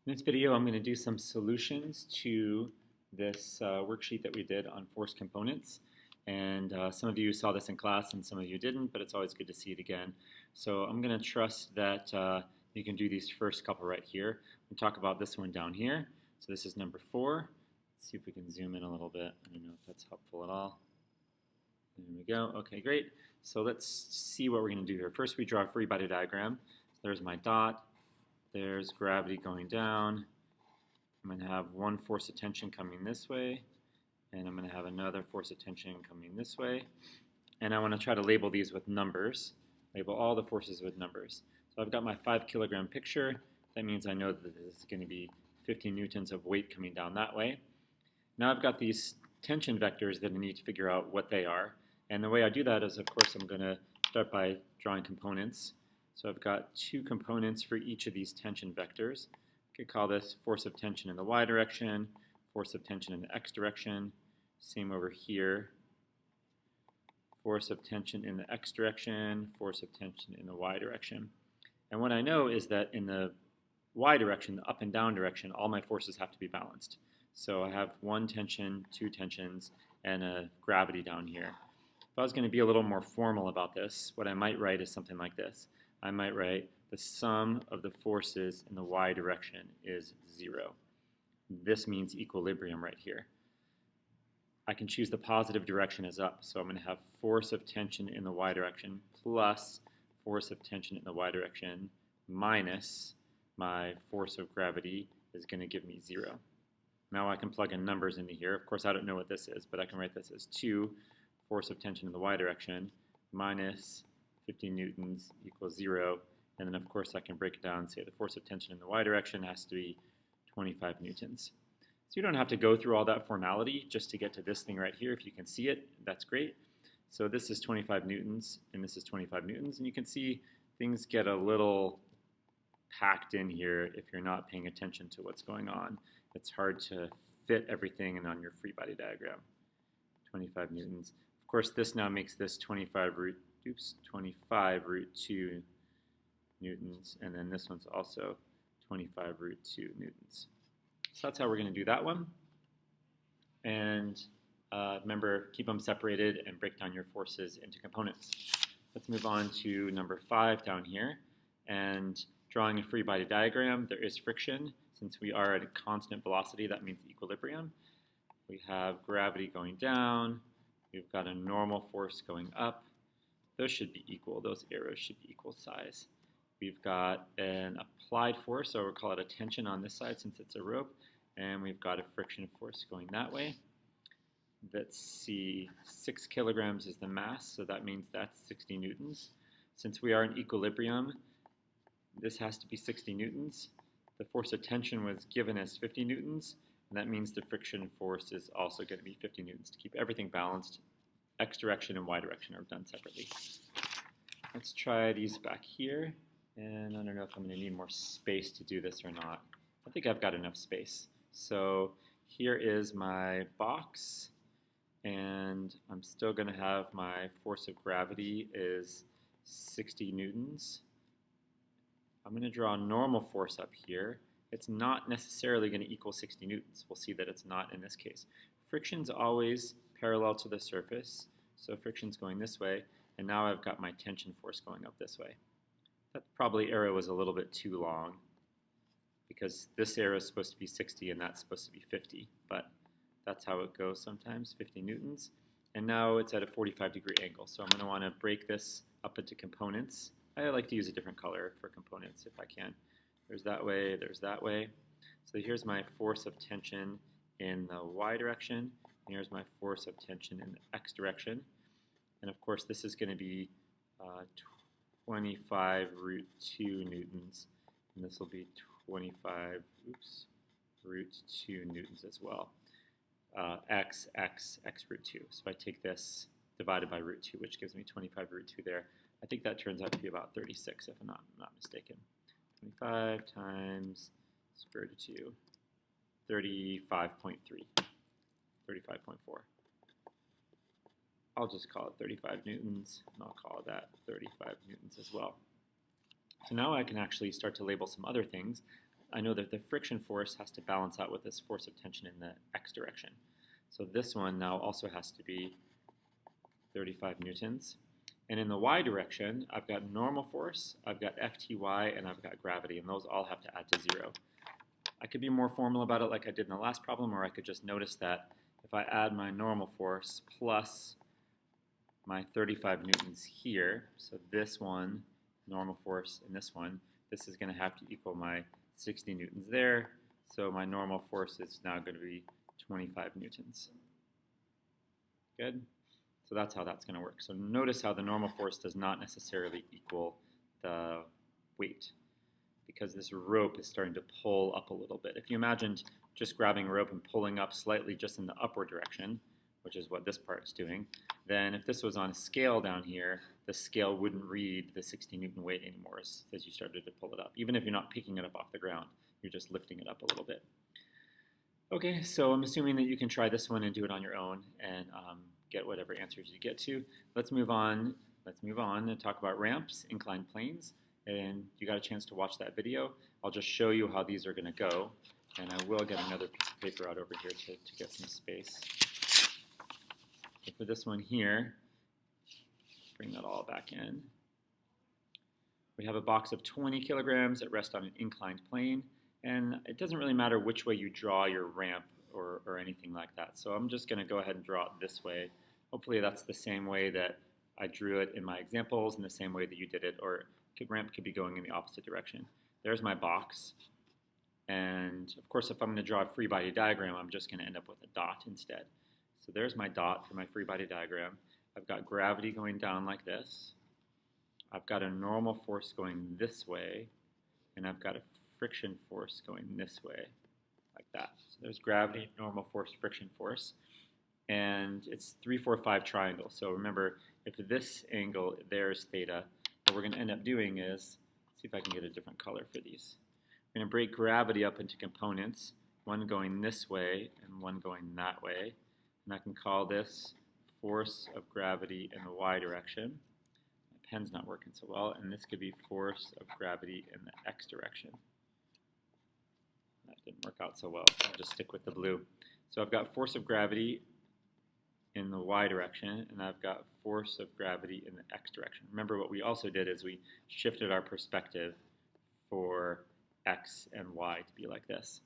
In this video, I'm going to do some solutions to this worksheet that we did on force components. And some of you saw this in class and some of you didn't, but it's always good to see it again. So I'm going to trust that you can do these first couple right here. We'll talk about this one down here. So this is number 4. Let's see if we can zoom in a little bit. I don't know if that's helpful at all. There we go. Okay, great. So let's see what we're going to do here. First, we draw a free body diagram. So there's my dot. There's gravity going down. I'm going to have one force of tension coming this way, and I'm going to have another force of tension coming this way. And I want to try to label these with numbers, label all the forces with numbers. So I've got my 5 kilogram picture. That means I know that this is going to be 50 newtons of weight coming down that way. Now I've got these tension vectors that I need to figure out what they are. And the way I do that is, of course, I'm going to start by drawing components. So I've got 2 components for each of these tension vectors. I could call this force of tension in the y direction, force of tension in the x direction. Same over here. Force of tension in the x direction, force of tension in the y direction. And what I know is that in the y direction, the up and down direction, all my forces have to be balanced. So I have 1 tension, 2 tensions, and a gravity down here. If I was going to be a little more formal about this, what I might write is something like this. I might write the sum of the forces in the y direction is 0. This means equilibrium right here. I can choose the positive direction as up, so I'm going to have force of tension in the y direction plus force of tension in the y direction minus my force of gravity is going to give me 0. Now I can plug in numbers into here. Of course, I don't know what this is, but I can write this as 2 force of tension in the y direction minus 50 newtons equals 0. And then, of course, I can break it down and say the force of tension in the y direction has to be 25 newtons. So you don't have to go through all that formality just to get to this thing right here. If you can see it, that's great. So this is 25 newtons, and this is 25 newtons. And you can see things get a little packed in here if you're not paying attention to what's going on. It's hard to fit everything in on your free body diagram. 25 newtons. Of course, this now makes this 25 root 2 newtons, and then this one's also 25 root 2 newtons. So that's how we're going to do that one. And remember, keep them separated and break down your forces into components. Let's move on to number 5 down here. And drawing a free body diagram, there is friction. Since we are at a constant velocity, that means equilibrium. We have gravity going down. We've got a normal force going up. Those should be equal. Those arrows should be equal size. We've got an applied force, so we'll call it a tension on this side since it's a rope. And we've got a friction force going that way. Let's see, 6 kilograms is the mass, so that means that's 60 newtons. Since we are in equilibrium, this has to be 60 newtons. The force of tension was given as 50 newtons, and that means the friction force is also going to be 50 newtons to keep everything balanced. X direction and Y direction are done separately. Let's try these back here. And I don't know if I'm going to need more space to do this or not. I think I've got enough space. So here is my box. And I'm still going to have my force of gravity is 60 newtons. I'm going to draw a normal force up here. It's not necessarily going to equal 60 newtons. We'll see that it's not in this case. Friction's always parallel to the surface, so friction's going this way, and now I've got my tension force going up this way. That probably arrow was a little bit too long because this arrow is supposed to be 60 and that's supposed to be 50, but that's how it goes sometimes, 50 newtons. And now it's at a 45-degree angle, so I'm going to want to break this up into components. I like to use a different color for components if I can. There's that way, there's that way. So here's my force of tension in the y direction. And here's my force of tension in the x direction. And of course, this is going to be 25 root 2 newtons. And this will be 25 root 2 newtons as well. X root 2. So if I take this divided by root 2, which gives me 25 root 2 there, I think that turns out to be about 36 if I'm not mistaken. 25 times square root of 2, 35.3, 35.4. I'll just call it 35 newtons, and I'll call that 35 newtons as well. So now I can actually start to label some other things. I know that the friction force has to balance out with this force of tension in the x direction. So this one now also has to be 35 newtons. And in the y direction, I've got normal force, I've got FTY, and I've got gravity, and those all have to add to 0. I could be more formal about it like I did in the last problem, or I could just notice that if I add my normal force plus my 35 newtons here, so this one, normal force, and this one, this is going to have to equal my 60 newtons there, so my normal force is now going to be 25 newtons. Good? So that's how that's going to work. So notice how the normal force does not necessarily equal the weight, because this rope is starting to pull up a little bit. If you imagined just grabbing a rope and pulling up slightly just in the upward direction, which is what this part is doing, then if this was on a scale down here, the scale wouldn't read the 60 Newton weight anymore as you started to pull it up. Even if you're not picking it up off the ground, you're just lifting it up a little bit. Okay, so I'm assuming that you can try this one and do it on your own and get whatever answers you get to. Let's move on. Let's move on and talk about ramps, inclined planes. And you got a chance to watch that video. I'll just show you how these are going to go. And I will get another piece of paper out over here to get some space. So for this one here, bring that all back in. We have a box of 20 kilograms at rest on an inclined plane. And it doesn't really matter which way you draw your ramp or anything like that. So I'm just going to go ahead and draw it this way. Hopefully that's the same way that I drew it in my examples and the same way that you did it, or ramp could be going in the opposite direction. There's my box. And of course, if I'm going to draw a free body diagram, I'm just going to end up with a dot instead. So there's my dot for my free body diagram. I've got gravity going down like this. I've got a normal force going this way. And I've got a friction force going this way, like that. So there's gravity, normal force, friction force. And it's 3, 4, 5 triangle. So remember, if this angle, there's theta, what we're going to end up doing is, see if I can get a different color for these. We're going to break gravity up into components, one going this way and one going that way. And I can call this force of gravity in the y direction. My pen's not working so well. And this could be force of gravity in the x direction. That didn't work out so well, so I'll just stick with the blue. So I've got force of gravity in the y direction, and I've got force of gravity in the x direction. Remember, what we also did is we shifted our perspective for x and y to be like this.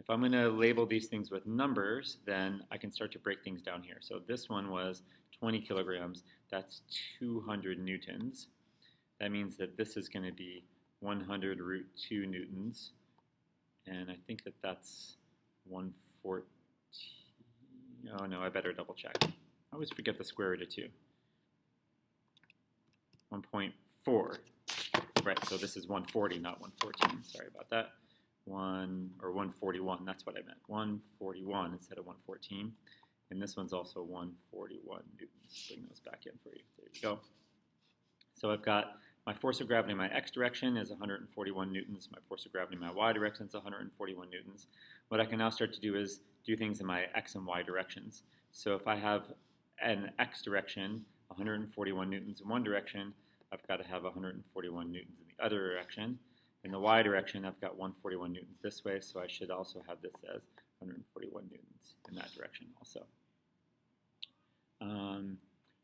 If I'm going to label these things with numbers, then I can start to break things down here. So this one was 20 kilograms. That's 200 newtons. That means that this is going to be 100 root 2 newtons. And I think that that's 114. Oh no, I better double check. I always forget the square root of 2. 1.4. Right, so this is 140, not 114. Sorry about that. 141, that's what I meant. 141 instead of 114. And this one's also 141 newtons. Bring those back in for you. There you go. So I've got my force of gravity in my x direction is 141 newtons. My force of gravity in my y direction is 141 newtons. What I can now start to do is do things in my x and y directions. So if I have an x direction, 141 newtons in one direction, I've got to have 141 newtons in the other direction. In the y direction, I've got 141 newtons this way, so I should also have this as 141 newtons in that direction also.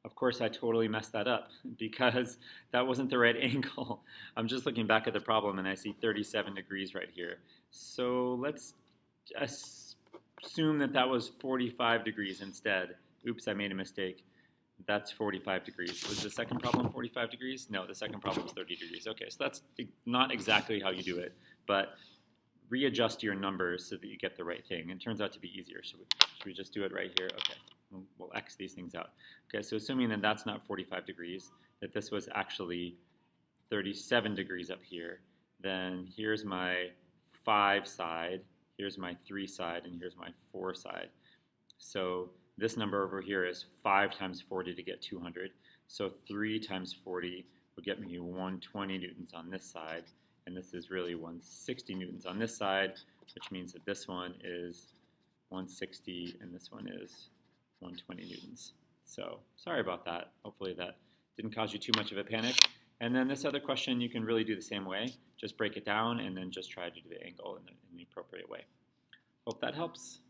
Of course, I totally messed that up because that wasn't the right angle. I'm just looking back at the problem and I see 37 degrees right here. So let's assume that that was 45 degrees instead. Oops, I made a mistake. That's 45 degrees. Was the second problem 45 degrees? No, the second problem is 30 degrees. Okay, so that's not exactly how you do it, but readjust your numbers so that you get the right thing. It turns out to be easier. Should we just do it right here? Okay. We'll X these things out. Okay, so assuming that that's not 45 degrees, that this was actually 37 degrees up here, then here's my 5 side, here's my 3 side, and here's my 4 side. So this number over here is 5 times 40 to get 200. So 3 times 40 will get me 120 newtons on this side, and this is really 160 newtons on this side, which means that this one is 160 and this one is 120 newtons. So sorry about that. Hopefully that didn't cause you too much of a panic. And then this other question, you can really do the same way. Just break it down and then just try to do the angle in the appropriate way. Hope that helps.